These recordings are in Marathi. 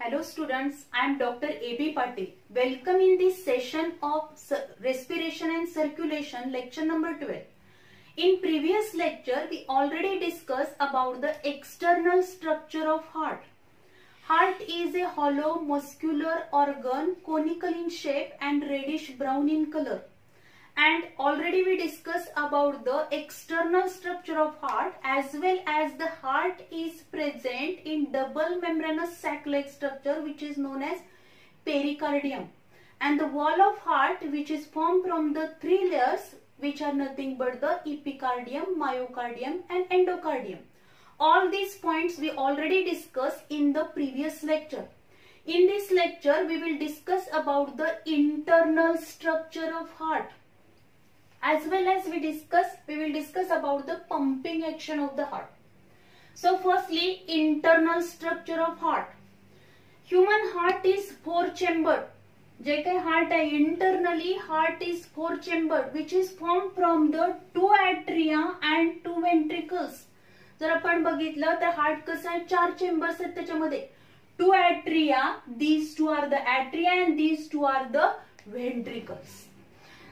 Hello students, I am Dr.A.B.Patil. Welcome in this session of Respiration and Circulation, lecture number 12. In previous lecture, we already discussed about the external structure of heart. Heart is a hollow muscular organ, conical in shape and reddish brown in color. And already we discussed about the external structure of heart as well as the heart is present in double membranous sac-like structure which is known as pericardium. And the wall of heart which is formed from the three layers which are nothing but the epicardium, myocardium and endocardium. All these points we already discussed in the previous lecture. In this lecture we will discuss about the internal structure of heart. As well as we will discuss about the pumping action of the heart. So firstly, internal structure of heart. Human heart is four-chambered. जे काही heart आहे, internally heart is four-chambered, which is formed from the two atria and two ventricles. जर आपण बघितलं तर heart कसं आहे, चार चेंबर्स आहेत त्याच्यामध्ये. Two atria, these two are the atria and these two are the ventricles.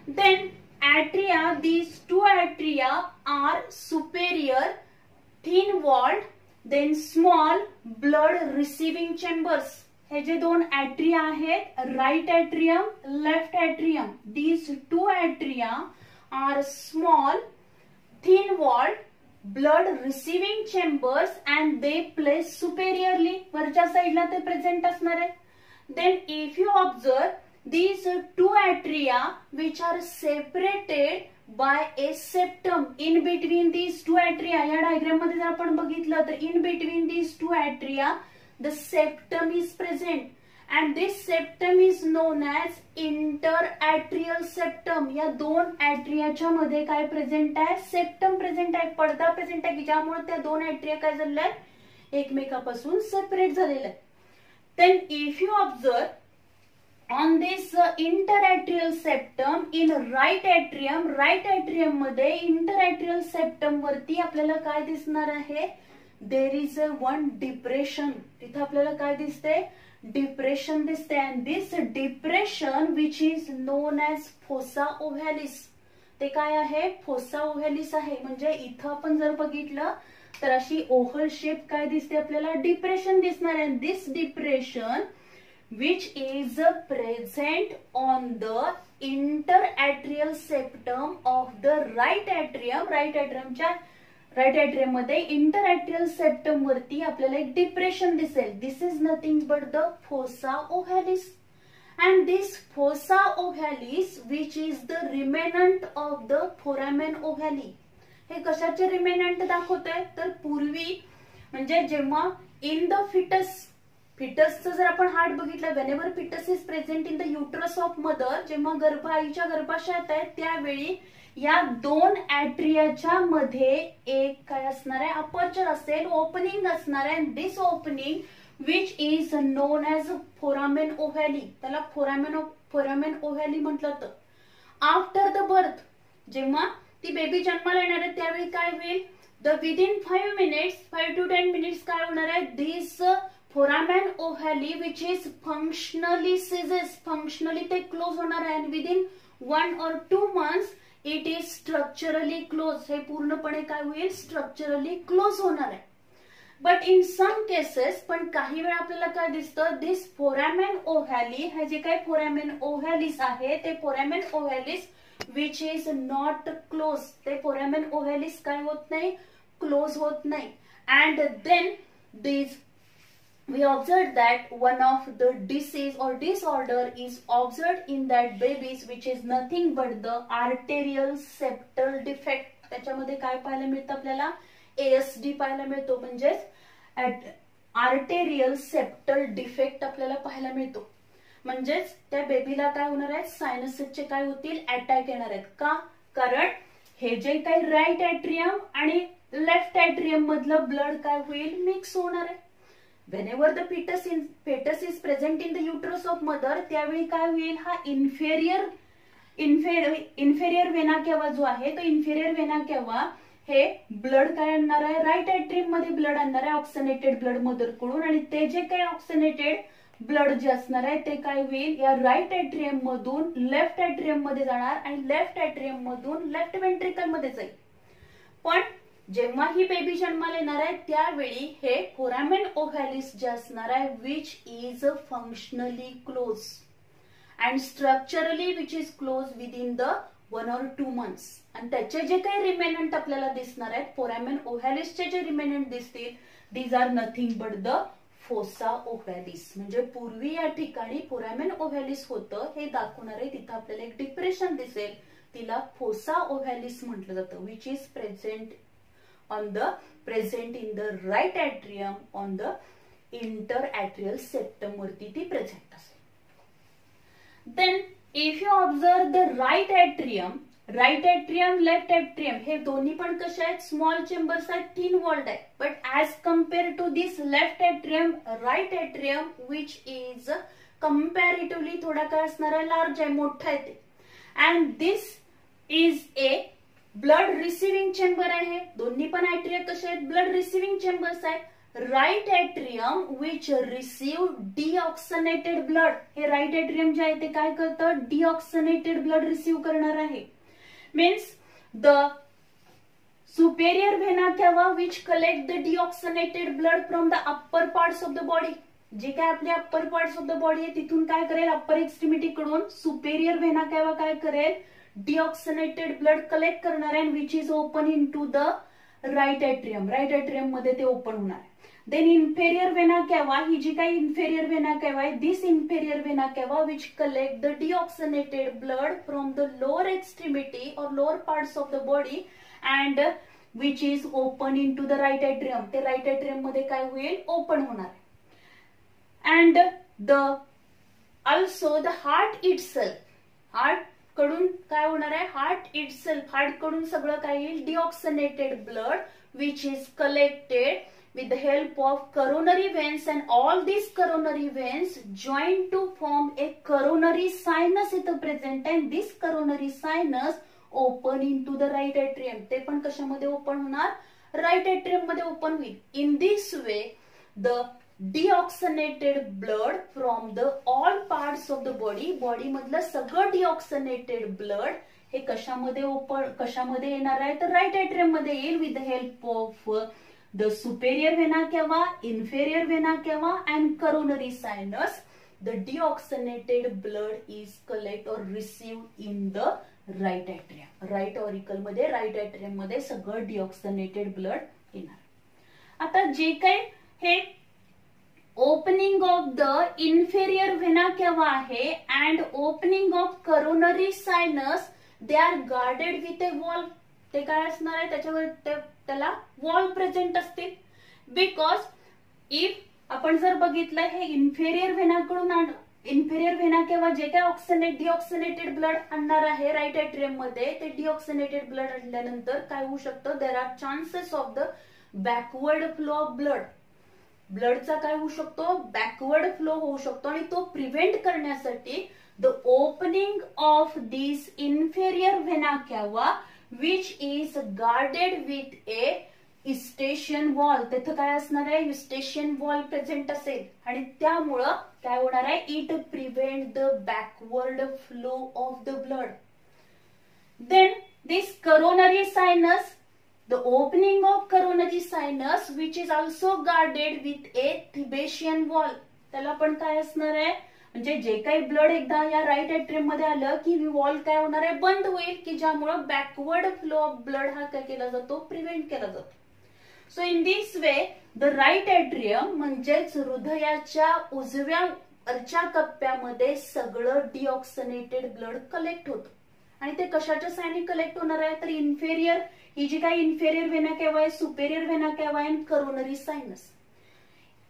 Then atria, these two atria are superior, thin walled, then small blood receiving chambers. हे जे दोन atria आहेत, right atrium, left atrium. These two atria are small, thin walled, blood receiving chambers and they place superiorly. वरच्या साइडला ते प्रेझेंट असणार आहे. Then if you observe these two atria which are separated by a septum in between these two atria, या डायग्राम मध्ये जर आपण बघितलं तर in between these two atria the septum is present and this septum is known as interatrial septum. या दोन atriaच्या मध्ये काय प्रेझेंट आहे, सेप्टम प्रेझेंट आहे, पडदा प्रेझेंट आहे की ज्यामुळे त्या दोन atria काय झालेल्या आहेत, एकमेकापासून सेपरेट झालेल्या आहेत. Then if you observe on this interatrial septum in right atrium मध्ये interatrial septum वरती आपल्याला काय दिसणार आहे, there is a one depression. तिथे आपल्याला काय दिसते, depression दिसते and this depression which is known as fossa ovalis. ते काय आहे, fossa ovalis आहे. म्हणजे इथं आपण जर बघितलं तर अशी ओव्हल शेप काय दिसते आपल्याला, डिप्रेशन दिसणार आहे. this depression which is present on the interatrial septum of the right atrium. right atrium मध्ये interatrial septum वरती आपल्याला एक डिप्रेशन दिसेल. this is nothing but the fossa ovalis and this fossa ovalis which is the remnant of the foramen ovale. हे कशाचे रिमेनंट दाखवतंय तर पूर्वी म्हणजे जेव्हा इन द फिटसचं जर आपण हार्ट बघितलं, whenever fetus is present in the uterus of mother, जेव्हा आईच्या गर्भाशयात आहे त्यावेळी या दोन ऍट्रियाच्या मध्ये एक काय असणार आहे, अपर्चर असेल, ओपनिंग असणार आहे. This opening which is known as foramen ovale, त्याला फोरामेन ओव्हॅली म्हटलं जातं. आफ्टर द बर्थ, जेव्हा ती बेबी जन्माला येणार आहे त्यावेळी काय होईल, द विदिन 5 to 10 मिनिट्स काय होणार आहे, दिस foramen ovale which is functionally seizes, functionally ते क्लोज होणार आहे. Within 1 or 2 months it is structurally closed. हे पूर्णपणे काय होईल, स्ट्रक्चरली क्लोज होणार आहे. बट इन सम केसेस, पण काही वेळा आपल्याला काय दिसतं, दिस फोरामेन ओव्हॅली, हे जे काही फोरामेन ओव्हॅलिस आहे ते foramen ovalis which is not close, ते फोरामेन ओव्हॅलिस काय होत नाही, क्लोज होत नाही. And then this we observed that one of the disease or disorder is observed in that babies which is nothing but the arterial septal defect. त्याच्यामध्ये काय पाहायला मिळतं आपल्याला, ASD पाहायला मिळतो, म्हणजेच आर्टेरियल सेप्टल डिफेक्ट आपल्याला पाहायला मिळतो. म्हणजेच त्या बेबीला काय होणार आहे, सायनसचे काय होतील, अटॅक येणार आहेत. का, कारण हे जे काही राईट ऍट्रियम आणि लेफ्ट ऍट्रियम मधलं ब्लड काय होईल, मिक्स होणार आहे. Whenever the fetus is present in the uterus of mother, त्यावेळी काय होईल, हा इन्फेरियर वेना केवा जो आहे तो इन्फेरियर वेना केवा हे ब्लड काय आणणार आहे, राईट एट्रियम मध्ये ब्लड आणणार आहे ऑक्सिनेटेड ब्लड मदर कडून, आणि ते जे काही ऑक्सिनेटेड ब्लड जे असणार आहे ते काय होईल, या राईट एट्रियम मधून लेफ्ट एट्रियम मध्ये जाणार आणि लेफ्ट एट्रियम मधून लेफ्ट वेंट्रिकल मध्ये जाईल. पण जेव्हा ही बेबी जन्माला येणार आहे त्यावेळी हे फोरामेन ओव्हॅलिस जे असणार आहे which is functionally close and structurally which is close within the 1 or 2 months. आणि त्याचे जे काही रिमेनंट आपल्याला दिसणार आहेत, फोरामेन ओव्हॅलिसचे जे रिमेनंट दिसतील, these are nothing but the fossa ovalis. म्हणजे पूर्वी या ठिकाणी फोरामेन ओव्हॅलिस होतं हे दाखवणार आहे. तिथं आपल्याला एक डिप्रेशन दिसेल, तिला फोसा ओव्हॅलिस म्हटलं जातं, which is present in the right atrium on the inter atrial septum वरती ती प्रेझेंट असेल. Then if you observe the right atrium, left atrium हे दोन्ही पण कसे आहेत, स्मॉल चेंबर्स आहेत, थिन वॉल्ड आहे. But as compare to this left atrium, right atrium which is comparatively थोडा काय असणार आहे, लार्ज आहे, मोठा आहे ते. And this is a blood receiving chamber आहे. दोन्ही पण एट्रियम कसे आहेत, ब्लड रिसिव्हिंग चेंबर्स आहेत. Right atrium which receive deoxygenated blood, हे राईट एट्रियम जे आहे ते काय करतं, डीऑक्सिनेटेड ब्लड रिसीव्ह करणार आहे. Means the superior vena cava which collect the deoxygenated blood from the upper parts of the body. जे काय आपले upper parts of the body आहे तिथून काय करेल, अप्पर एक्स्ट्रीमिटी कडून सुपेरियर व्हेना केव्हा काय करेल, डीऑक्सिनेटेड ब्लड कलेक्ट करणार आहे, which is open in to the right atrium. Right atrium मध्ये ते ओपन होणार आहे. देन इन्फेरियर व्हेना केव्हा, ही जी काही इन्फेरियर व्हेना केव्हा आहे, दिस inferior vena cava which collect the deoxygenated blood from the lower extremity or lower parts of the body and which is open in to the right atrium. ते राईट एट्रियम मध्ये काय होईल, ओपन होणार आहे. And the also the heart itself, heart कडून काय होणार आहे, हार्ट इटसेल्फ, हार्ट कडून सगळं काय येईल, deoxygenated blood which is collected with the help of coronary veins, and all these coronary veins join to form a coronary sinus is present, and this coronary sinus open into the right atrium. ते पण कशामध्ये ओपन होणार, राईट एट्रियम मध्ये ओपन होईल. In this way the deoxygenated blood from the all parts of the body मधलं सगळं deoxygenated blood हे कशामध्ये येणार आहे, तर राईट एट्रियम मध्ये येईल with the help of the superior vena cava, inferior vena cava and coronary sinus. The deoxygenated blood is collected or received in the right atrium. Right auricle मध्ये, right atrium मध्ये सगळं deoxygenated blood येणार. आता जे काही हे opening of the inferior vena cava आहे and opening of coronary sinus, they are guarded with a wall. ते काय असणार आहे, त्याच्यावर त्याला वॉल प्रेझेंट असतील. बिकॉज इफ आपण जर बघितलं हे इन्फेरियर व्हेनाकडून, इन्फेरियर व्हेना किंवा जे काय डिऑक्सिनेटेड ब्लड आणणार आहे राईट एट्रियम मध्ये, ते डिऑक्सिनेटेड ब्लड आणल्यानंतर काय होऊ शकतं, there are chances of the backward flow of blood. ब्लडचा काय होऊ शकतो, बॅकवर्ड फ्लो होऊ शकतो, आणि तो प्रिव्हेंट करण्यासाठी the opening of this inferior vena केव्हा which is guarded with a Eustachian wall. तिथं काय असणार आहे, Eustachian wall प्रेझेंट असेल, आणि त्यामुळं काय होणार आहे, it prevent the backward flow of the blood. Then this coronary sinus, the opening of coronary sinus which is also guarded with a Thebesian wall. त्याला पण काय असणार आहे, म्हणजे जे काही ब्लड एकदा या राईट एट्रियम मध्ये आलं की वॉल काय होणार आहे, बंद होईल, की ज्यामुळे बॅकवर्ड फ्लो ऑफ ब्लड हा काय केला जातो, प्रिव्हेंट केला जातो. So in this way the right atrium म्हणजेच हृदयाच्या उजव्या वरच्या कप्प्यामध्ये सगळं डिऑक्सिनेटेड ब्लड कलेक्ट होतं. आणि ते कशाच्या साहाय्याने कलेक्ट होणार आहे, तर इन्फेरियर, ही जी काही इन्फेरियर व्हेना केव्हा आहे, सुपेरियर व्हेना केव्हा आहे, करोनरी सायनस.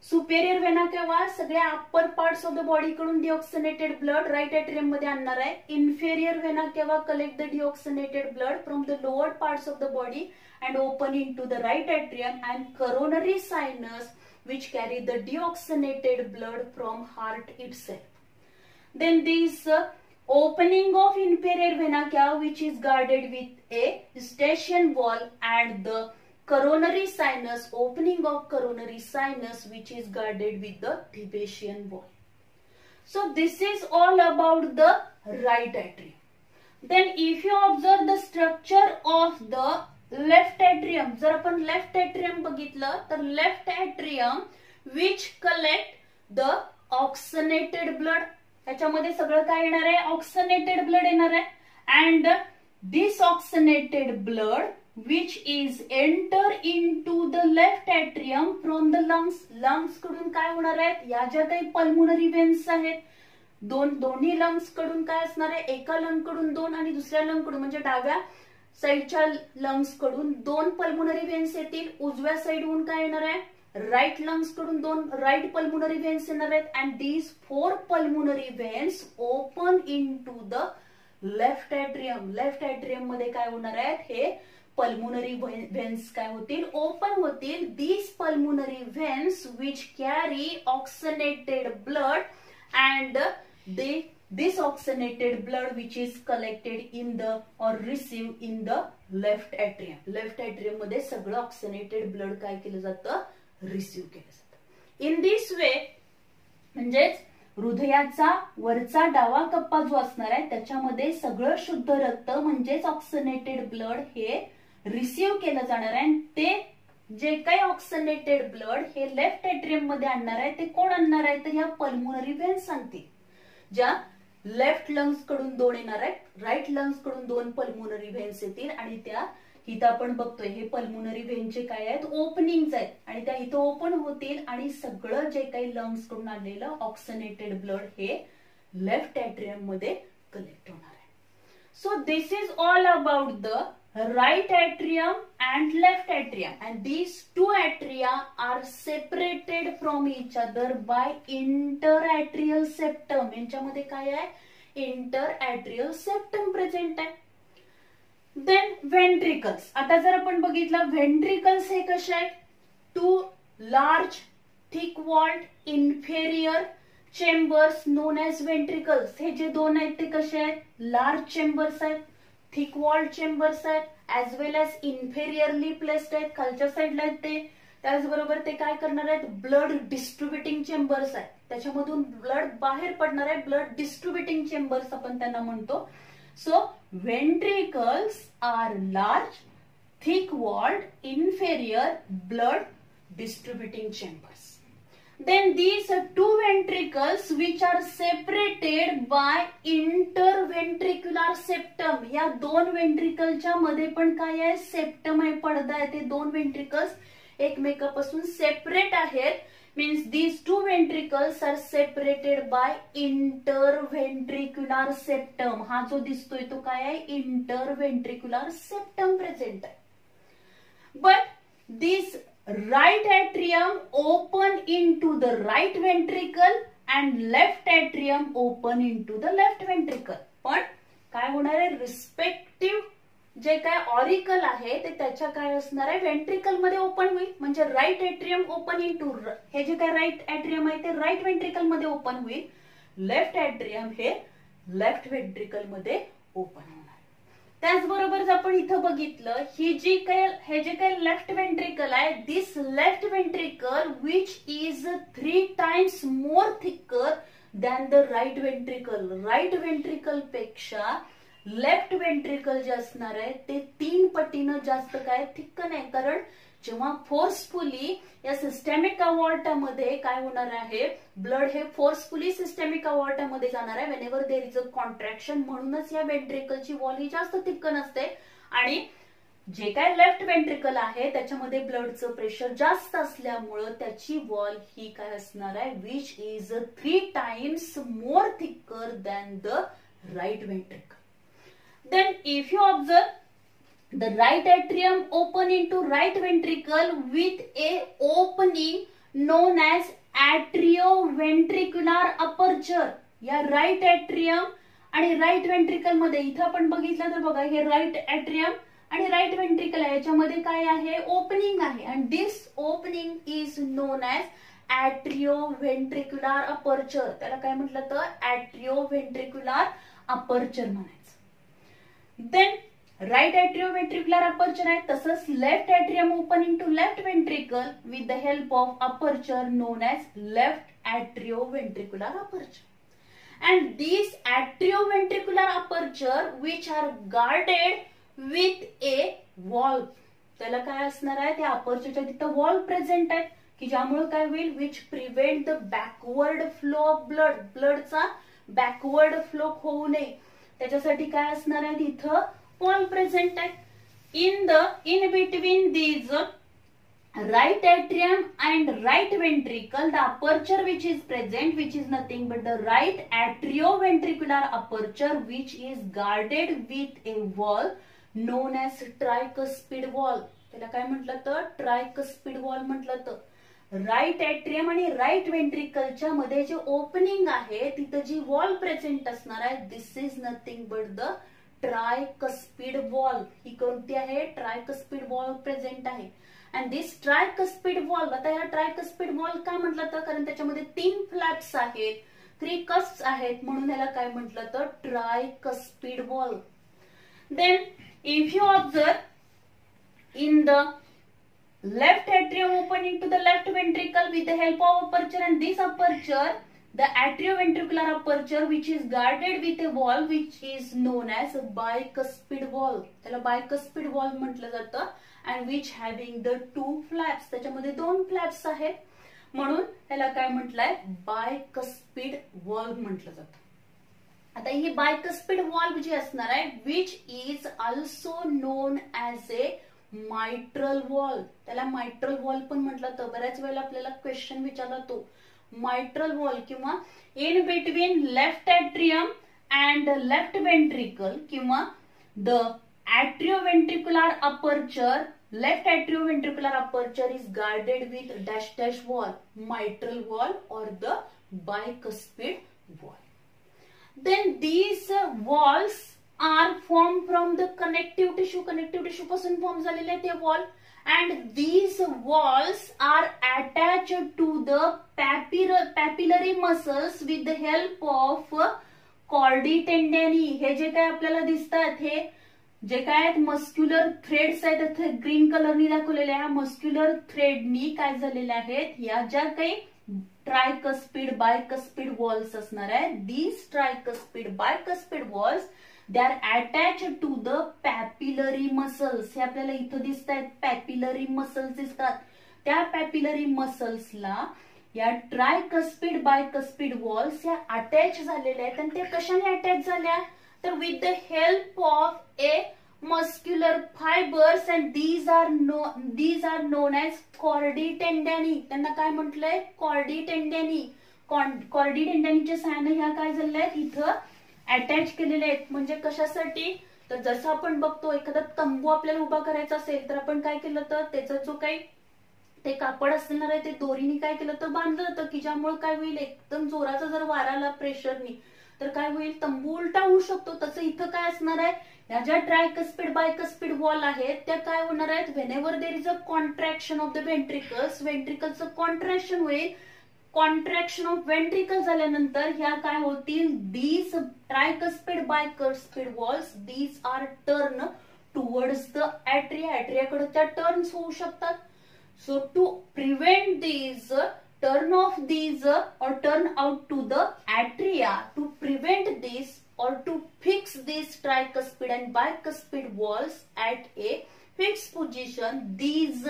सुपेरियर व्हेना केव्हा सगळ्या upper parts of the body कडून डिऑक्सिनेटेड ब्लड राईट एट्रियम मध्ये आणणार आहे. Inferior vena cava collect the deoxygenated blood from the lower parts of the body and open in to the right atrium, and coronary sinus which carry the deoxygenated blood from heart itself. Then these opening of inferior vena cava which is guarded with a Eustachian wall and the coronary sinus, opening of coronary sinus which is guarded with the Thebesian wall. So this is all about the right atrium. Then if you observe the structure of the left atrium, जर आपण left atrium बघितलं तर left atrium which collect the oxygenated blood, त्याच्यामध्ये सगळं काय येणार आहे, ऑक्सिनेटेड ब्लड येणार आहे. And this oxygenated blood which is enter into the left atrium from the lungs. Lungs कडून काय होणार आहेत, या ज्या काही पल्मोनरी वेन्स आहेत, दोन्ही लंग्स कडून काय असणार आहे, एका लंग कडून 2 आणि दुसऱ्या लंग कडून म्हणजे डाव्या साईडच्या लंग्स कडून 2 पल्मोनरी वेन्स येतील. उजव्या साईडहून काय येणार आहे, राईट लंग्स कडून 2 राईट पल्मोनरी वेन्स येणार आहेत. And these 4 pulmonary veins open into the left atrium. Left atrium मध्ये काय होणार आहेत, हे पल्मोनरी वेन्स काय होतील, ओपन होतील. These pulmonary veins which carry oxygenated blood and this oxygenated blood which is collected in the or received in the left atrium. Left atrium मध्ये सगळं ऑक्सिनेटेड ब्लड काय केलं जातं, रिसीव्ह केलं जातं. इन दिस वे म्हणजेच हृदयाचा वरचा डावा कप्पा जो असणार आहे त्याच्यामध्ये सगळं शुद्ध रक्त म्हणजेच ऑक्सिनेटेड ब्लड हे रिसीव्ह केलं जाणार आहे. ते जे काही ऑक्सिनेटेड ब्लड हे लेफ्ट एट्रियम मध्ये आणणार आहे ते कोण आणणार आहे, तर ह्या पल्मोनरी वेन्स सांगतील. ज्या लेफ्ट लंग्स कडून 2 येणार आहेत, राईट लंग्स कडून 2 पल्मोनरी व्हेन्स येतील आणि त्या इथं आपण बघतोय हे पल्मोनरी व्हेनचे काय आहेत, ओपनिंग्स आहेत आणि त्या इथं ओपन होतील आणि सगळं जे काही लंग्स कडून आणलेलं ऑक्सिनेटेड ब्लड हे लेफ्ट एट्रियम मध्ये कलेक्ट होणार आहे. So this is all about the right atrium and left atrium, and these two atria are separated from each other by interatrial septum. यांच्यामध्ये काय आहे, interatrial septum present आहे. Then ventricles. आता जर आपण बघितलं ventricles हे कसे आहेत, 2 large thick walled inferior chambers known as ventricles. हे जे 2 आहेत ते कसे आहेत, large chambers आहेत, थिक वॉल्ड चेंबर्स आहेत, ऍज वेल एज इन्फेरियरली प्लेस्ड आहेत, खालच्या साईडला आहेत ते. त्याचबरोबर ते काय करणार आहेत, ब्लड डिस्ट्रीब्युटिंग चेंबर्स आहेत, त्याच्यामधून ब्लड बाहेर पडणार आहे, ब्लड डिस्ट्रीब्युटिंग चेंबर्स आपण त्यांना म्हणतो. So ventricles are large thick walled inferior blood distributing chambers. Then these 2 ventricles which are separated by interventricular septum. या 2 ventricleच्या मध्ये पण काय आहे, सेप्टम आहे, पडदा आहे. ते 2 ventricles एकमेकापासून सेपरेट आहेत. Means these 2 ventricles are separated by interventricular septum. हा जो दिसतोय तो काय आहे, interventricular septum present आहे. But this right atrium open into the right ventricle and left atrium open into the left ventricle. पण काय होणार आहे, रिस्पेक्टिव्ह जे काय ऑरिकल आहे ते त्याच्या काय असणार आहे, वेंट्रिकल मध्ये ओपन होईल. म्हणजे राईट एट्रियम ओपन इनटू, हे जे काय राईट एट्रियम आहे ते राईट वेंट्रिकल मध्ये ओपन होईल. लेफ्ट एट्रियम हे लेफ्ट वेंट्रिकल मध्ये ओपन होईल. त्याचबरोबर जर आपण इथं बघितलं, ही जी काय हे जे काही लेफ्ट वेंट्रिकल आहे, this left ventricle which is 3 times more thicker than the right ventricle. Right ventricle पेक्षा लेफ्ट वेंट्रिकल जे असणार आहे ते 3 पटीनं जास्त काय थिक्कन आहे. कारण जेव्हा फोर्सफुली या सिस्टेमिक अवॉर्टामध्ये काय होणार आहे, ब्लड हे फोर्सफुली सिस्टेमिक अवॉर्टामध्ये जाणार आहे whenever there is a contraction. म्हणूनच या वेंट्रिकलची वॉल ही जास्त थिक्कन असते आणि जे काय लेफ्ट वेंट्रिकल आहे त्याच्यामध्ये ब्लडचं प्रेशर जास्त असल्यामुळं त्याची वॉल ही काय असणार आहे, which is 3 times more thicker than the right ventricle. Then if you observe, the right atrium open into right ventricle with a opening known as atrioventricular aperture. या right atrium आणि right ventricle मध्ये इथं आपण बघितलं तर बघा, हे right atrium आणि right ventricle आहे, याच्यामध्ये काय आहे, ओपनिंग आहे. and this opening is known as atrioventricular aperture. त्याला काय म्हटलं तर atrioventricular अपर्चर म्हणायचं. देन राईट ॲट्रिओव्हेंट्रिक्युलर अपर्चर आहे, तसंच left atrium opening to left ventricle with the help of aperture known as left atrioventricular aperture. And these atrioventricular aperture which are guarded with a valve. त्याला काय असणार आहे, त्या अपर्चरच्या तिथं वॉल्व प्रेझेंट आहे की ज्यामुळे काय होईल, which prevent the backward flow of blood, ब्लडचा बॅकवर्ड फ्लो होऊ नये त्याच्यासाठी काय असणार आहे, तिथं वॉल्व प्रेझेंट आहे. in between these right atrium and right ventricle, the aperture which is present, which is nothing but the right atrioventricular aperture, which is guarded with a wall known as tricuspid wall. त्याला काय म्हटलं तर ट्रायकस्पिड वॉल म्हटलं तर राईट ॲट्रियम आणि राईट वेंट्रिकलच्या मध्ये जे ओपनिंग आहे तिथं जी वॉल प्रेझेंट असणार आहे, this is nothing but the tricuspid valve. ही कोणती आहे, ट्रायकस्पिड वॉल प्रेझेंट आहे. अँड दिस ट्रायकस्पिड वॉल, आता या ट्रायकस्पिड वॉल का म्हटलं तर कारण त्याच्यामध्ये 3 फ्लॅप्स आहेत, 3 कस्प्स आहेत, म्हणून याला काय म्हटलं तर tricuspid valve. Then if you observe in the left atrium opening to the left ventricle with the help of aperture, and this aperture, the atrioventricular aperture, which is guarded with a wall which is known as a bicuspid wall. त्याला bicuspid wall म्हटलं जातं. and which having the 2 flaps, त्याच्यामध्ये 2 फ्लॅप्स आहेत म्हणून त्याला काय म्हटलंय, bicuspid wall म्हटलं जातं. आता ही bicuspid wall जी असणार आहे, which is also known as a mitral wall. त्याला mitral wall पण म्हटलं तर बऱ्याच वेळेला आपल्याला क्वेश्चन विचारला तो mitral wall किंवा in between left atrium and left ventricle किंवा the atrioventricular aperture, left atrioventricular aperture is guarded with dash dash wall, mitral wall or the bicuspid wall. Then these walls are formed from the connective tissue. Connective tissue पासून फॉर्म झालेले ते wall, and these walls are attached to the papillary muscles with the help of chordae tendinae. हे जे काय आपल्याला दिसतात, हे जे काय आहेत मस्क्युलर थ्रेड्स आहेत, इथे ग्रीन कलरनी दाखवलेल्या ह्या मस्क्युलर थ्रेडनी काय झालेल्या आहेत, या ज्या काही ट्रायकस्पिड बायकस्पिड वॉल्स असणार आहेत, these tricuspid bicuspid walls, they are attached to the papillary muscles. हे आपल्याला इथं दिसत आहेत, पॅपिलरी मसल्स दिसतात. त्या पॅपिलरी मसल्सला या ट्रायकस्पिड बायकस्पिड वॉल्स या अटॅच झालेल्या आहेत. आणि ते कशाने अटॅच झाल्या तर with the help of A muscular fibres, and these are known as chordae tendinae. त्यांना काय म्हटलंय, chordae tendinae. chordae tendinaeच्या सहाय्याने ह्या काय झालेल्या आहेत, इथं अटॅच केलेले आहेत. म्हणजे कशासाठी तर जसं आपण बघतो एखादा तंबू आपल्याला उभा करायचा असेल तर आपण काय केलं तर त्याचा जो काही ते कापड असणार आहे ते दोरीने काय केलं तर बांधलं जातं की ज्यामुळे काय होईल, एकदम जोराचा जर वारा आला प्रेशरनी तर काय होईल, तंबू उलटा होऊ शकतो. तसं इथं काय असणार आहे, या ज्या ट्रायकस्पिड बायकस्पिड वॉल आहेत त्या काय होणार आहेत, whenever there is a contraction of the ventricles, वेंट्रिकलचं कॉन्ट्रॅक्शन होईल. कॉन्ट्रॅक्शन ऑफ वेंट्रिकल झाल्यानंतर ह्या काय होतील, these tricuspid bicuspid walls, these are turn towards the atria. Atriaकडे त्या टर्न्स होऊ शकतात. So to prevent these turn of these or turn out to the atria, to prevent this or to fix these tricuspid and bicuspid walls at a fixed position, these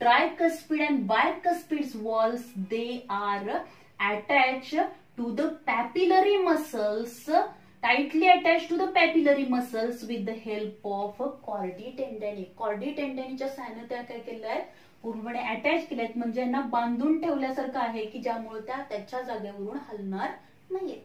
tricuspid and bicuspid walls, they are attached to the papillary muscles, tightly attached to the papillary muscles with the help of chordae tendinae. chordae tendinaeच्या सहाय्याने त्या काय केलंय, पूर्णपणे अटॅच केल्यात, म्हणजे यांना बांधून ठेवल्यासारखं आहे की ज्यामुळे त्या त्याच्या जागेवरून हलणार नाहीये.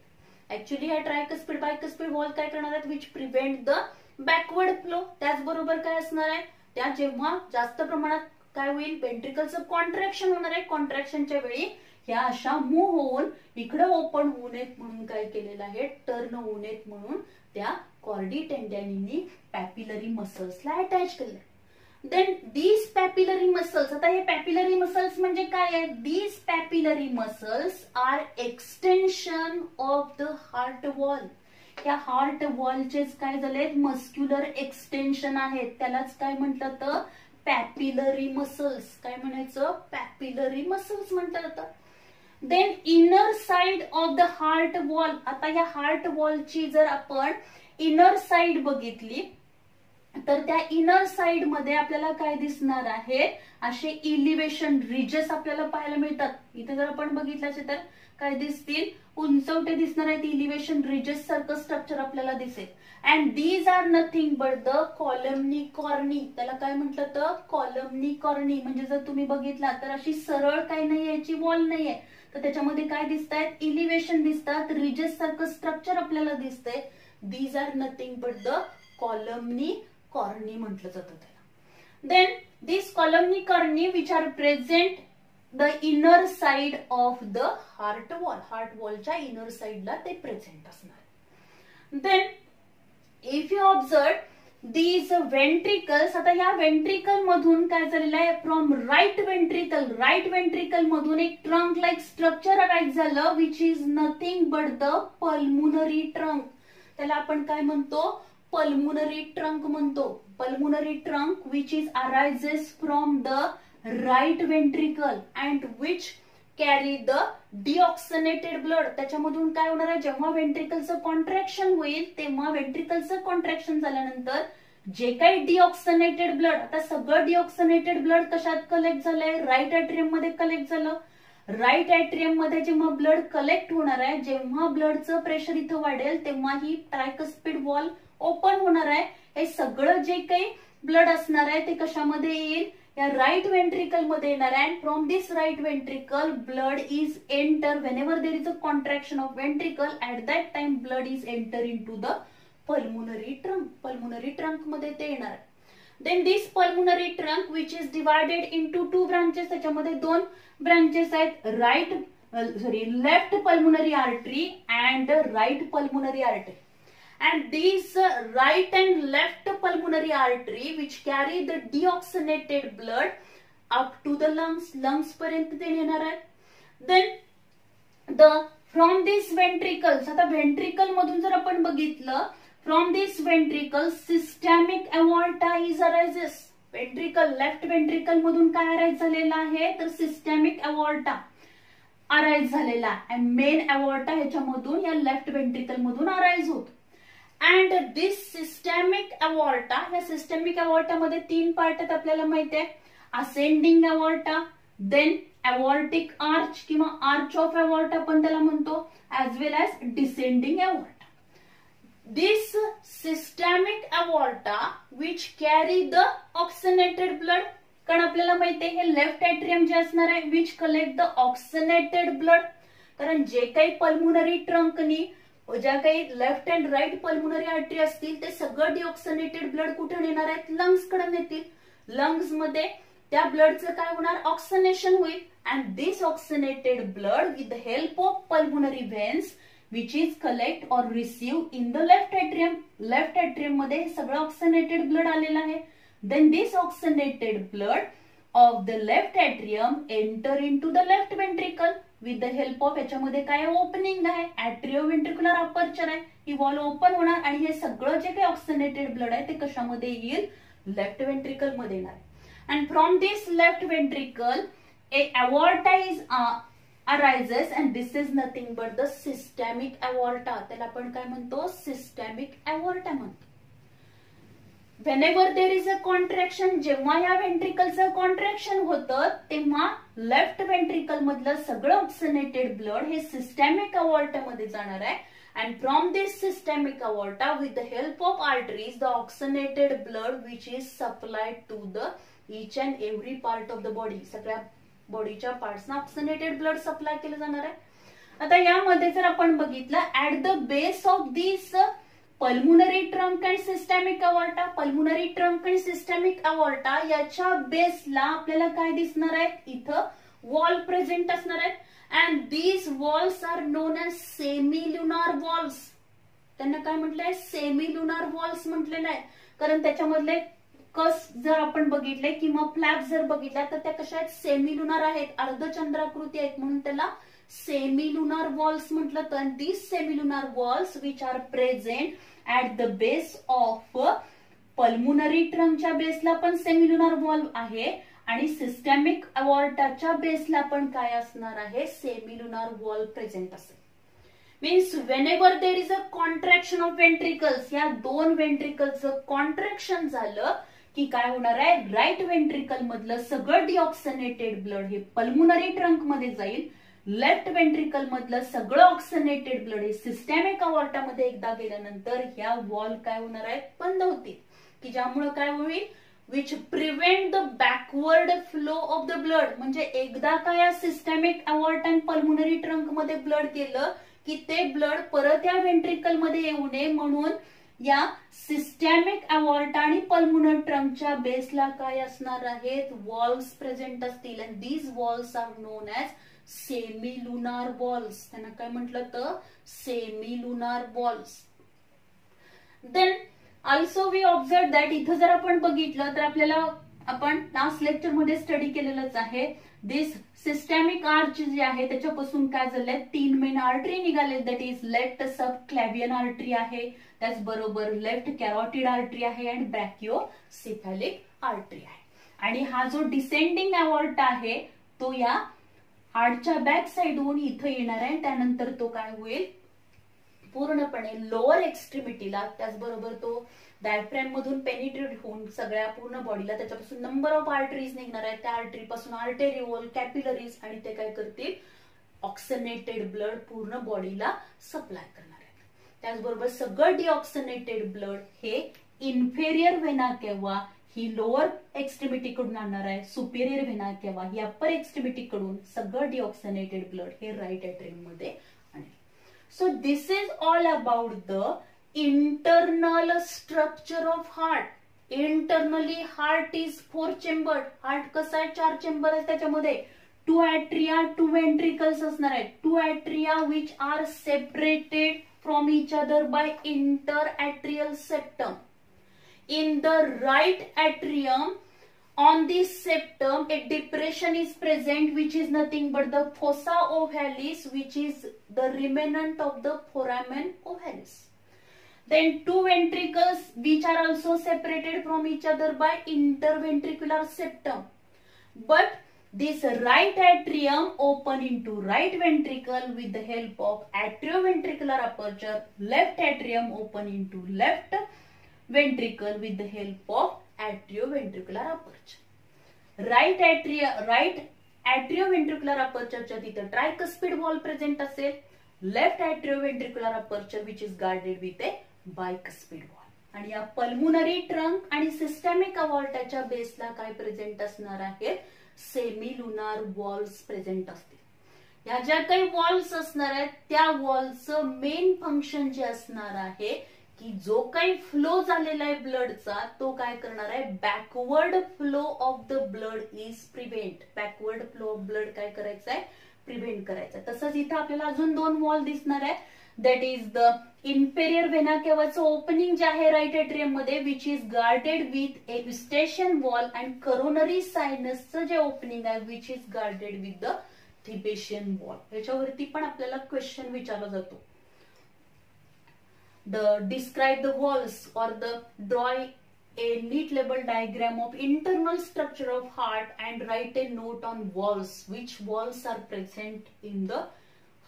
ऍक्च्युअली या ट्रायकस्पिड बायकस्पिड वॉल काय करणार आहेत, which prevent the backward flow. त्याचबरोबर काय असणार आहे, त्या जेव्हा जास्त प्रमाणात काय होईल, वेंट्रिकलचं कॉन्ट्रॅक्शन होणार आहे, कॉन्ट्रॅक्शनच्या वेळी ह्या अशा मूव्ह होऊन इकडे ओपन होऊ नयेत म्हणून काय केलेलं आहे, टर्न होऊ नयेत म्हणून त्या chordae tendinae पॅपिलरी मसल्सला अटॅच केलं. देन दीज पॅपिलरी मसल्स, आता हे पॅपिलरी मसल्स म्हणजे काय आहे, these papillary muscles are extension of the heart wall. या हार्ट वॉलचेच काय झालेत मस्क्युलर एक्सटेन्शन आहेत. त्यालाच काय म्हटलं तर पॅपिलरी मसल्स. काय म्हणायचं पॅपिलरी मसल्स म्हटलं जातं. Then inner side of the heart wall. आता या हार्ट वॉलची जर आपण इनर साइड बघितली तर त्या इनर साइड मध्ये आपल्याला काय दिसणार आहे असे इलिव्हेशन रिजेस आपल्याला पाहायला मिळतात. इथे जर आपण बघितलं असेल तर काय दिसतील उंचवटे दिसणार आहेत. इलिव्हेशन रिजेस सारखं स्ट्रक्चर आपल्याला दिसेल. And these are nothing but the columnae carneae. त्याला काय म्हटलं तर कॉलमनी कॉर्नी. म्हणजे जर तुम्ही बघितला तर अशी सरळ काही नाही याची वॉल नाहीये तर त्याच्यामध्ये काय दिसतात इलिव्हेशन दिसतात. रिजेस सारखं स्ट्रक्चर आपल्याला दिसतंय. These are nothing but the columnae carneae म्हटलं जातं त्याला. Then this columnae carneae which are present the inner side of the heart wall. Heart वॉलच्या इनर साइडला ते प्रेझेंट असणार. Then if you observe these ventricles. आता या वेंट्रिकल मधून काय झालेलं आहे फ्रॉम राईट वेंट्रिकल मधून एक ट्रंक लाईक स्ट्रक्चर अराइज झालं which is nothing but the pulmonary trunk. त्याला आपण काय म्हणतो पल्मुनरी ट्रंक म्हणतो. Pulmonary trunk which is arises from the right ventricle and which carry the deoxygenated blood. त्याच्यामधून काय होणार आहे जेव्हा वेंट्रिकलचं कॉन्ट्रॅक्शन होईल तेव्हा वेंट्रिकलचं कॉन्ट्रॅक्शन झाल्यानंतर जे काही डिऑक्सिनेटेड ब्लड. आता सगळं डिऑक्सिनेटेड ब्लड कशात कलेक्ट झालंय राईट एट्रियम मध्ये कलेक्ट झालं. राईट एट्रियम मध्ये जेव्हा ब्लड कलेक्ट होणार आहे जेव्हा ब्लडचं प्रेशर इथं वाढेल तेव्हा ही ट्रायकस्पिड वॉल ओपन होणार आहे. हे सगळं जे काही ब्लड असणार आहे ते कशामध्ये येईल या राईट वेंट्रिकल मध्ये येणार आहे. And from this right ventricle blood is enter whenever there is a contraction of ventricle at that time blood is enter in to the pulmonary trunk. Pulmonary trunk मध्ये ते येणार आहे. Then this pulmonary trunk which is divided into 2 branches. त्याच्यामध्ये 2 ब्रांचेस आहेत left pulmonary artery and right pulmonary artery. And these right and left pulmonary artery which carry the deoxygenated blood up to the lungs पर्यंत ते नेणार आहे. Then from these ventricles. आता ventricle मधून जर आपण बघितलं from this ventricle systemic aorta is arises. ventricle left ventricle मधून काय अराइज झालेला आहे तर systemic aorta अराइज झालेला आहे. मेन aorta ह्याच्यामधून या लेफ्ट ventricle मधून अराइज होतो. And this systemic अवॉर्टा. या सिस्टॅमिक अवॉर्टा मध्ये 3 पार्ट आहेत आपल्याला माहिती आहे. Ascending aorta, then aortic arch किंवा आर्च ऑफ अवॉर्टा पण त्याला म्हणतो, as well as descending aorta. This systemic aorta which carry the oxygenated blood. कारण आपल्याला माहिती आहे हे लेफ्ट एट्रियम जे असणार आहे which collect the oxygenated blood. कारण जे काही पल्मुनरी ट्रंकनी ज्या काही left and right pulmonary artery असतील ते सगळं डिऑक्सिनेटेड ब्लड कुठे नेणार आहेत लंग्स कडे नेतील. लंग्स मध्ये त्या ब्लडचं काय होणार ऑक्सिनेशन होईल. And this oxygenated blood with the help of pulmonary veins which is collect or receive in the left atrium. Left atrium मध्ये हे सगळं ऑक्सिनेटेड ब्लड आलेलं आहे. Then this oxygenated blood of the left atrium enter in to the left ventricle with the help of याच्यामध्ये काय ओपनिंग आहे ऍट्रियो वेंट्रिक्युलर अपर्चर आहे. ही वॉल ओपन होणार आणि हे सगळं जे काही ऑक्सिनेटेड ब्लड आहे ते कशामध्ये येईल लेफ्ट वेंट्रिकल मध्ये येणार. And from this left ventricle a aorta is arises and this is nothing but the systemic aorta. त्याला आपण काय म्हणतो सिस्टॅमिक अवॉर्टा म्हणतो. Whenever there is a contraction, जेव्हा या वेंट्रिकलचं कॉन्ट्रॅक्शन होतं तेव्हा लेफ्ट वेंट्रिकल मधलं सगळं ऑक्सिनेटेड ब्लड हे सिस्टॅमिक अवॉर्टा मध्ये जाणार आहे. And from this systemic aorta with the help of arteries the oxygenated blood which is supplied to the each and every part of the body. सगळ्या बॉडीच्या पार्ट्सना ऑक्सिनेटेड ब्लड सप्लाय केलं जाणार आहे. आता यामध्ये जर आपण बघितलं at the base of this pulmonary trunk and systemic aorta. Pulmonary trunk आणि सिस्टॅमिक अवॉर्टा याच्या बेसला आपल्याला काय दिसणार आहेत इथं वॉल प्रेझेंट असणार आहेत. And these valves are known as semilunar valves. त्यांना काय म्हटलंय सेमिल्युनार वॉल्स म्हटलेलं आहे. कारण त्याच्यामधले कस जर आपण बघितले किंवा फ्लॅप जर बघितल्या तर त्या कशा आहेत सेमिल्युनार आहेत अर्धचंद्राकृती आहेत म्हणून त्याला semilunar walls म्हटलं तर these semilunar walls which are present at the base of pulmonary trunk च्या बेसला पण semilunar wall आहे आणि सिस्टमिक अवॉर्टाच्या बेसला पण काय असणार आहे semilunar wall प्रेझेंट असेल. Means whenever there is a contraction of ventricles, या दोन वेंट्रिकलचं कॉन्ट्रॅक्शन झालं की काय होणार आहे, राईट वेंट्रिकल मधलं सगळं डिऑक्सिनेटेड ब्लड हे पल्मोनरी ट्रंक मध्ये जाईल, लेफ्ट वेंट्रिकल मधलं सगळं ऑक्सिनेटेड ब्लड हे सिस्टमिक अवॉर्टामध्ये एकदा गेल्यानंतर ह्या वॉल काय होणार आहे, बंद होतील, की ज्यामुळे काय होईल, which prevent the backward flow of the blood. म्हणजे एकदा का या सिस्टमिक अवॉर्ट अँड पल्मोनरी ट्रंक मध्ये ब्लड गेलं की ते ब्लड परत या वेंट्रिकल मध्ये येऊ नये म्हणून या सिस्टमिक अवॉर्ट आणि पल्मोनरी ट्रंकच्या बेसला काय असणार आहेत, वॉल्स प्रेझेंट असतील. And these valves are known as semilunar valves. त्यांना काय म्हटलं तर semilunar valves. Then also we observe that इथं जर आपण बघितलं तर आपल्याला आपण लास्ट लेक्चर मध्ये स्टडी केलेलंच आहे, दिस सिस्टमिक आर्च जे आहे त्याच्यापासून काय झालंय, 3 मेन आर्टरी निघाले, that is left subclavian artery आहे, त्याचबरोबर लेफ्ट कॅरोटिड आर्टरी आहे आणि ब्रॅकिओसेफॅलिक आर्टरी आहे. आणि हा जो डिसेंडिंग अवॉर्ट आहे तो या हार्टच्या बॅक साइडहून इथं येणार आहे, त्यानंतर तो काय होईल, पूर्णपणे लोअर एक्स्ट्रीमिटीला, त्याचबरोबर तो डायफ्रॅम मधून पेनिट्रेट होऊन सगळ्या पूर्ण बॉडीला त्याच्यापासून नंबर ऑफ आर्टरीज निघणार आहेत, त्या आर्टरी पासून आर्टेरिओल, कॅपिलरीज आणि ते काय करतील, ऑक्सिनेटेड ब्लड पूर्ण बॉडीला सप्लाय करणार आहेत. त्याचबरोबर सगळं डिऑक्सिनेटेड ब्लड हे इन्फेरियर व्हेना केव्हा ही लोअर एक्स्ट्रीमिटी कडून आणणार आहे, सुपेरियर व्हेना केव्हा ही अप्पर एक्स्ट्रीमिटी कडून सगळं डिऑक्सिनेटेड ब्लड हे राईट एट्रियम मध्ये आणेल. So this is all about the internal structure of heart. Internally heart is 4 chambered. Heart कसा आहे, 4 चेंबर आहे, त्याच्यामध्ये 2 atria, 2 ventricles असणार आहेत. 2 atria which are separated from each other by interatrial septum. In the right atrium, on this septum, a depression is present which is nothing but the fossa ovalis, which is the remnant of the foramen ovalis. Then 2 ventricles which are also separated from each other by interventricular septum. But this right atrium open into right ventricle with the help of atrioventricular aperture. Left atrium open into left ventricle with the help of atrioventricular aperture. Right atrioventricular aperture च्या तिथे tricuspid wall present असेल, left atrioventricular aperture which is guarded with a bicuspid wall. आणि या पल्मोनरी ट्रंक आणि सिस्टमिक अवॉर्टाच्या बेसला काय प्रेझेंट असणार आहेत, सेमिलुनार वॉल्स प्रेझेंट असतील. या ज्या काही वॉल्स असणार आहेत त्या वॉल्सचं मेन फंक्शन जे असणार आहे की जो काही फ्लो झालेला आहे ब्लडचा तो काय करणार आहे, backward flow of the blood is prevent. Backward flow of blood काय करायचं आहे, प्रिव्हेंट करायचं. तसंच इथं आपल्याला अजून 2 वॉल दिसणार आहे, that is the inferior vena केव्हाचं ओपनिंग जे आहे राईट एट्रियम मध्ये which is guarded with a eustachian valve and coronary सायनसचं जे ओपनिंग आहे which is guarded with the thebesian valve. याच्यावरती पण आपल्याला क्वेश्चन विचारला जातो. Describe the walls or draw a neat level diagram of internal structure of heart and write a note on walls. Which walls are present in the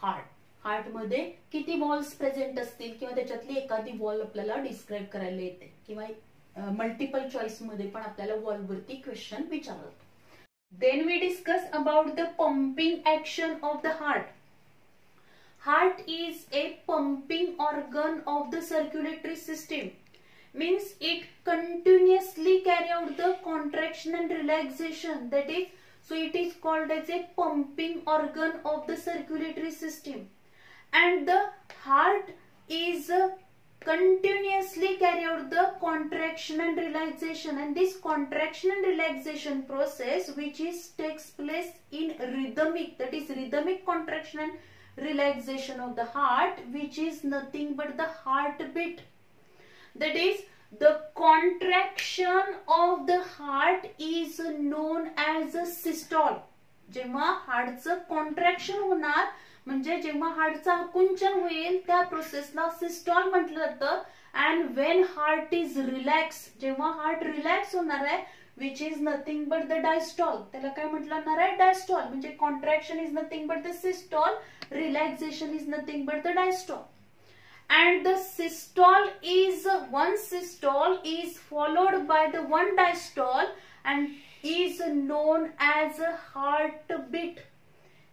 heart? Heart मध्ये किती वॉल्स प्रेझेंट असतील किंवा त्याच्यातली एखादी वॉल आपल्याला डिस्क्राईब करायला येते किंवा मल्टिपल चॉईस मध्ये पण आपल्याला वॉल वरती क्वेश्चन विचारतो. Then we discuss about the pumping action of the heart. Heart is a pumping organ of the circulatory system. Means it continuously carry out the contraction and relaxation. That is, so it is called as a pumping organ of the circulatory system. And the heart is continuously carry out the contraction and relaxation. And this contraction and relaxation process which is takes place in rhythmic, that is rhythmic contraction and relaxation of the heart, which is nothing but the heartbeat. That is, the contraction of the heart is known as a systole. जेव्हा हार्टचं कॉन्ट्रॅक्शन होणार म्हणजे जेव्हा हार्टचा आकुंचन होईल त्या प्रोसेसला सिस्टॉल म्हटलं जातं. And when heart is relax, जेव्हा हार्ट रिलॅक्स होणार आहे, which is nothing but the diastole, त्याला काय म्हटलं जाणार आहे, डायस्टॉल. म्हणजे contraction is nothing but the systole, relaxation is nothing but the diastole. And the systole is, one systole is followed by the one diastole and is known as a heartbeat.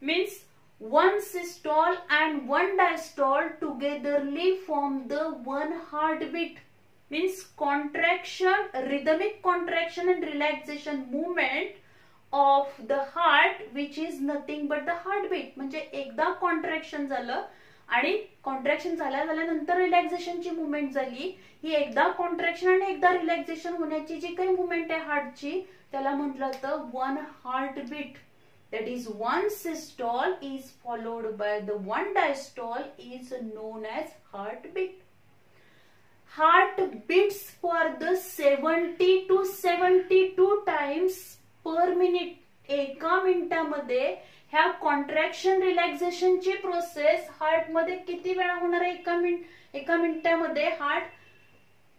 Means one systole and one diastole togetherly form the one heartbeat. Means contraction, rhythmic contraction and relaxation movement of the heart which is nothing but the heartbeat. म्हणजे एकदा कॉन्ट्रॅक्शन झालं आणि कॉन्ट्रॅक्शन झाल्यानंतर रिलॅक्सेशनची मुवमेंट झाली. ही एकदा कॉन्ट्रॅक्शन आणि एकदा रिलॅक्सेशन होण्याची जी काही मुवमेंट आहे हार्टची, त्याला म्हटलं जातं one heartbeat. That is one systole is followed by the one diastole is known as heartbeat. Heart beats for the 70 to 72 times per minute. एका मिनिटामध्ये ह्या कॉन्ट्रॅक्शन रिलॅक्सेशनची प्रोसेस हार्ट मध्ये किती वेळा होणार आहे? एका मिनिटामध्ये हार्ट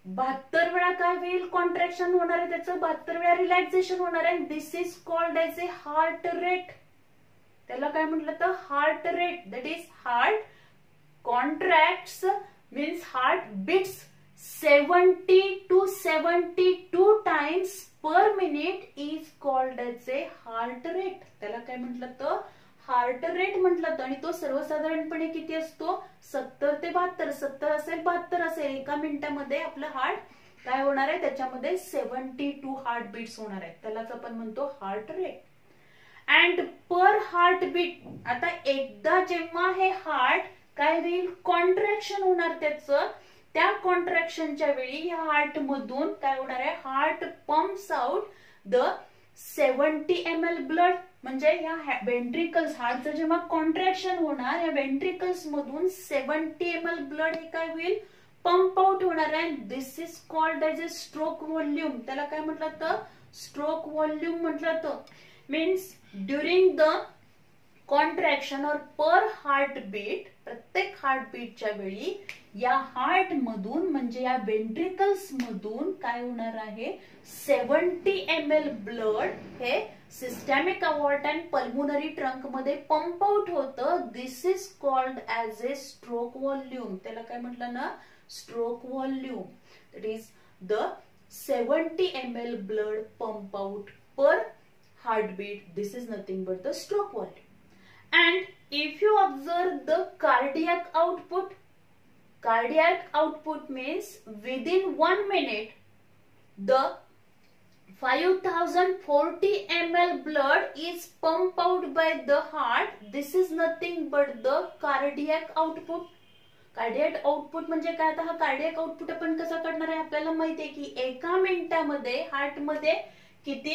72 वेळा काय होईल? कॉन्ट्रॅक्शन होणार आहे, त्याचं 72 वेळा रिलॅक्सेशन होणार आहे. This is called as a heart rate. त्याला काय म्हटलं तर heart rate. That is heart contracts means heart beats 70 to 72 times per minute is called as a heart rate. त्याला काय म्हटलं तर हार्ट रेट म्हटलं तर. आणि तो सर्वसाधारणपणे किती असतो? 70 ते 72. 70 असेल 72 असेल. एका मिनिटामध्ये आपलं हार्ट काय होणार आहे? त्याच्यामध्ये 72 हार्ट बीट्स होणार आहेत. त्यालाच आपण म्हणतो heart rate. And per heart beat, आता एकदा जेव्हा हे हार्ट काय होईल? कॉन्ट्रॅक्शन होणार त्याचं, त्या कॉन्ट्रॅक्शनच्या वेळी ह्या हार्ट मधून काय होणार आहे? Heart pumps out the 70 ml blood. म्हणजे ह्या वेंट्रिकल्स, हार्टचं जेव्हा कॉन्ट्रॅक्शन होणार, या वेंट्रिकल्स मधून 70 ml ब्लड हे काय होईल? पंप आउट होणार आहे. This is called as a stroke volume. त्याला काय म्हटलं तर स्ट्रोक व्हॉल्यूम म्हटलं तर. मीन्स ड्युरिंग द कॉन्ट्रॅक्शन और पर हार्टबीट, प्रत्येक हार्टबीटच्या वेळी या हार्ट मधून म्हणजे या वेंट्रिकल्स मधून काय होणार आहे? 70 ml ब्लड हे systemic aorta and pulmonary trunk मध्ये पंप आउट होतं. This is called as a stroke volume. त्याला काय म्हटलं ना? Stroke volume. That is the 70 ml blood pump out per heartbeat. This is nothing but the stroke volume. And if you observe the cardiac output means within 1 minute the 5040 ml blood is pumped out by the heart. This is nothing but the cardiac output. Cardiac output म्हणजे काय? आता हा कार्डियक आउटपुट आपण कसा करणार आहे? आपल्याला माहिती आहे की एका मिनिटामध्ये हार्ट मध्ये किती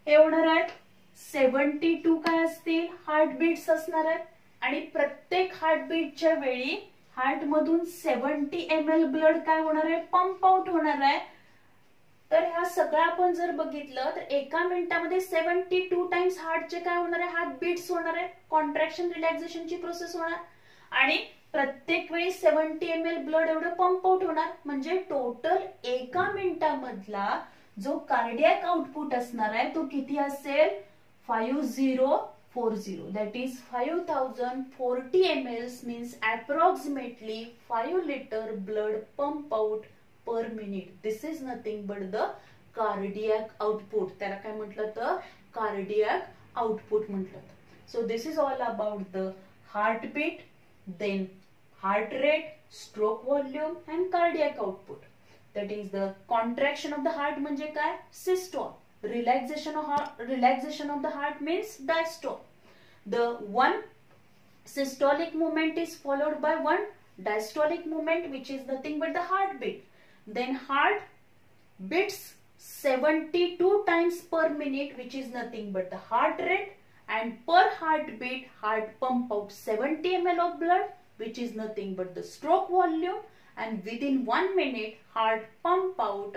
हे होणार आहेत? 72 काय असतील? हार्टबीट्स असणार आहेत. आणि प्रत्येक हार्टबीटच्या वेळी हार्ट मधून 70 ml ब्लड काय होणार आहे? पंप आउट होणार आहे. तर ह्या सगळं आपण जर बघितलं तर एका मिनिटामध्ये 72 टाइम्स हार्टचे काय होणार आहे? हार्ट बीट्स होणार आहे. कॉन्ट्रॅक्शन रिलॅक्सेशनची प्रोसेस होणार आणि प्रत्येक वेळी 70 ml ब्लड एवढं पंप आउट होणार. म्हणजे टोटल एका मिनिटामधला जो कार्डियक आउटपुट असणार आहे तो किती असेल? 5040. That is 5040 ml means approximately 5 litre blood pump out per minute. This is nothing but the cardiac output. त्याला काय म्हटलं तर कार्डियक आउटपुट म्हटलं तर. So this is all about the heartbeat, then heart rate, stroke volume and cardiac output. That is the contraction of the heart म्हणजे काय? Systole. Relaxation of the heart means diastole. The one systolic movement is followed by one diastolic movement which is nothing but the heartbeat. Then heart beats 72 times per minute which is nothing but the heart rate, and per heartbeat heart pump out 70 ml of blood which is nothing but the stroke volume. And within 1 minute heart pump out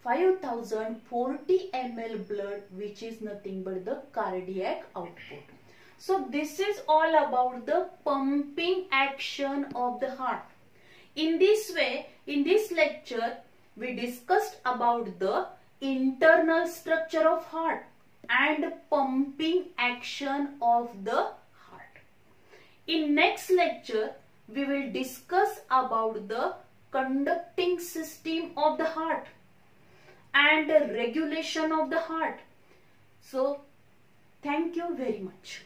5040 ml blood which is nothing but the cardiac output. So this is all about the pumping action of the heart. In this way, in this lecture, we discussed about the internal structure of heart and pumping action of the heart. In next lecture, we will discuss about the conducting system of the heart and regulation of the heart. So, thank you very much.